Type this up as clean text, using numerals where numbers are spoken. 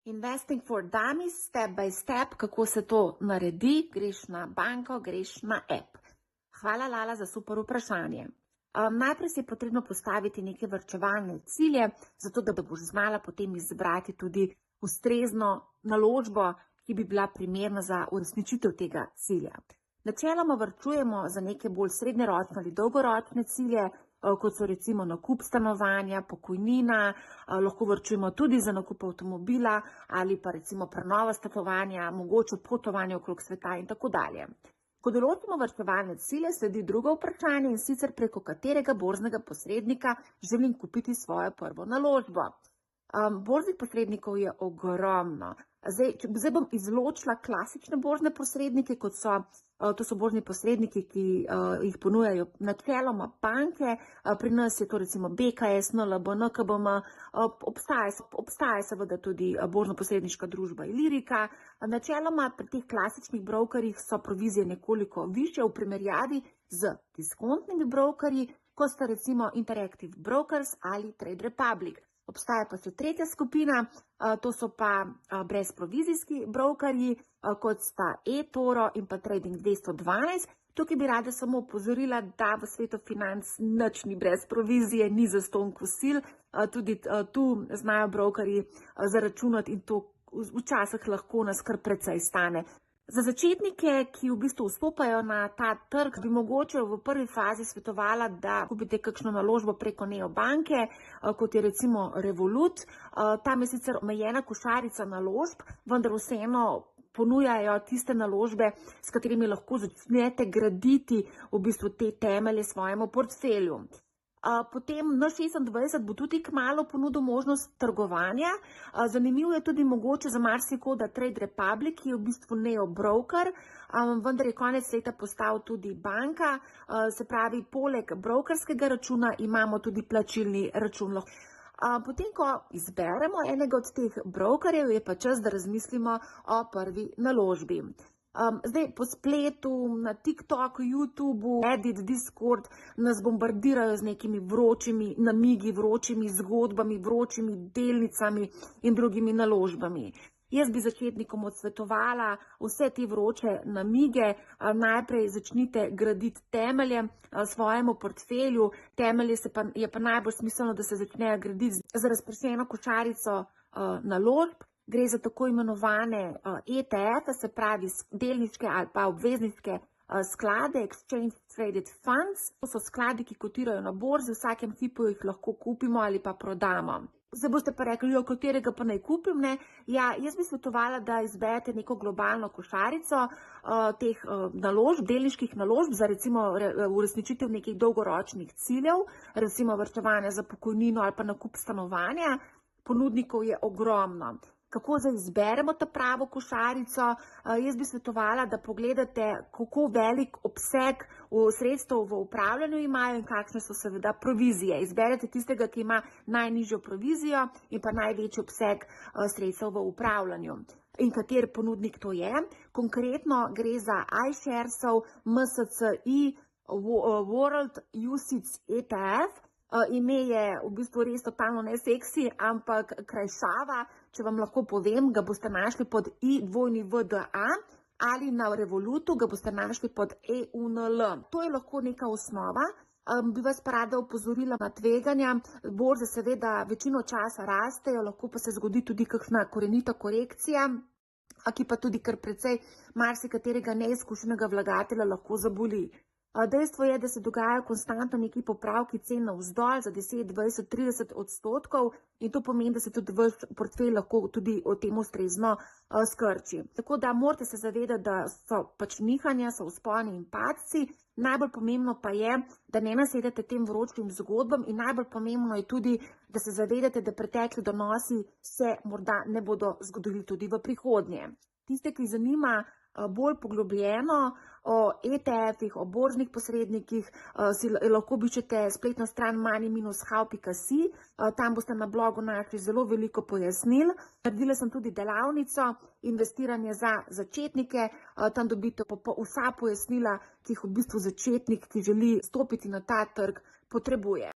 Investing for Dummies, step by step, kako se to naredi, greš na banko, greš na app. Hvala Lala za super vprašanje. Najprej si je potrebno postaviti neke varčevalne cilje, zato da boš znala potem izbrati tudi ustrezno naložbo, ki bi bila primerna za uresničitev tega cilja. Načeloma varčujemo za neke bolj srednjeročne ali dolgoročne cilje, kot so recimo nakup stanovanja, pokojnina, lahko varčujemo tudi za nakup avtomobila ali pa recimo prenova stanovanja, mogoče potovanje okrog sveta in tako dalje. Ko določimo varčevalne cilje, sledi drugo vprašanje, in sicer preko katerega borznega posrednika želim kupiti svojo prvo naložbo. Borznih posrednikov je ogromno. Zdaj bom izločila klasične borzne posrednike, to so borzni posredniki, ki jih ponujajo načeloma banke, pri nas je to recimo BKS, NLB, NKBM, obstaja seveda tudi borzno-posredniška družba Ilirika. Načeloma pri teh klasičnih brokerjih so provizije nekoliko višje v primerjavi z diskontnimi brokerji, kot sta recimo Interactive Brokers ali Trade Republic. Obstaja pa še tretja skupina, to so pa brezprovizijski brokerji, kot sta eToro in pa Trading 212. Tukaj bi rada samo opozorila, da v svetu financ nič ni brez provizije, ni zastonj kosil, tudi tu znajo brokerji zaračunati in to včasih lahko nas kar precej stane. Za začetnike, ki v bistvu vstopajo na ta trg, bi mogoče v prvi fazi svetovala, da kupite kakšno naložbo preko neobanke, kot je recimo Revolut. Tam je sicer omejena košarica naložb, vendar vseeno ponujajo tiste naložbe, s katerimi lahko začnete graditi v bistvu te temelje svojemu portfelju. Potem N26 bo tudi kmalu ponudil možnost trgovanja. Zanimivo je tudi mogoče za marsikoga Trade Republic, ki je v bistvu neobroker, vendar je konec leta postal tudi banka, se pravi, poleg brokerskega računa imamo tudi plačilni račun. Potem, ko izberemo enega od teh brokerjev, je pa čas, da razmislimo o prvi naložbi. Zdaj po spletu, na TikToku, YouTubu, Reddit, Discord nas bombardirajo z nekimi vročimi namigi, vročimi zgodbami, vročimi delnicami in drugimi naložbami. Jaz bi začetnikom odsvetovala vse te vroče namige, najprej začnite graditi temelje svojemu portfelju. Temelje je pa najbolj smiselno, da se začnejo graditi z razpršeno košarico naložb. Gre za tako imenovane ETF, se pravi delniške ali pa obvezniške sklade, Exchange Traded Funds. To so skladi, ki kotirajo na borzi, v vsakem hipu jih lahko kupimo ali pa prodamo. Zdaj boste pa rekli, katerega pa naj kupim, ne? Ja, jaz bi svetovala, da izberete neko globalno košarico teh naložb, delniških naložb za recimo uresničitev nekih dolgoročnih ciljev, recimo varčevanja za pokojnino ali pa nakup stanovanja. Ponudnikov je ogromno. Kako zdaj izberemo ta pravo košarico? Jaz bi svetovala, da pogledate, kako velik obseg sredstev v upravljanju imajo in kakšne so seveda provizije. Izberete tistega, ki ima najnižjo provizijo in pa največji obseg sredstev v upravljanju. In kater ponudnik to je? Konkretno gre za iSharesov MSCI World UCITS ETF. Ime je v bistvu res totalno neseksi, ampak krajšava, če vam lahko povem, ga boste našli pod IWDA ali na Revolutu ga boste našli pod EUNL. To je lahko neka osnova. Bi vas pa rada opozorila na tveganja. Borze seveda večino časa rastejo, lahko pa se zgodi tudi kakšna korenita korekcija, ki pa tudi kar precej marsikaterega neizkušenega vlagatelja lahko zaboli. Dejstvo je, da se dogajajo konstantno neki popravki cen navzdol za 10, 20, 30% in to pomeni, da se tudi vaš portfelj lahko tudi o tem ustrezno skrči. Tako da morate se zavedati, da so pač nihanja, so vzponi in padci. Najbolj pomembno pa je, da ne nasedete tem vročim zgodbam in najbolj pomembno je tudi, da se zavedate, da pretekli donosi se morda ne bodo zgodili tudi v prihodnje. Tiste, ki zanima bolj poglobljeno o ETF-ih, o borznih posrednikih, si lahko obiščete spletno stran money-how.si. Tam boste na blogu našli zelo veliko pojasnil. Naredila sem tudi delavnico investiranje za začetnike. Tam dobite vsa pojasnila, ki jih v bistvu začetnik, ki želi stopiti na ta trg, potrebuje.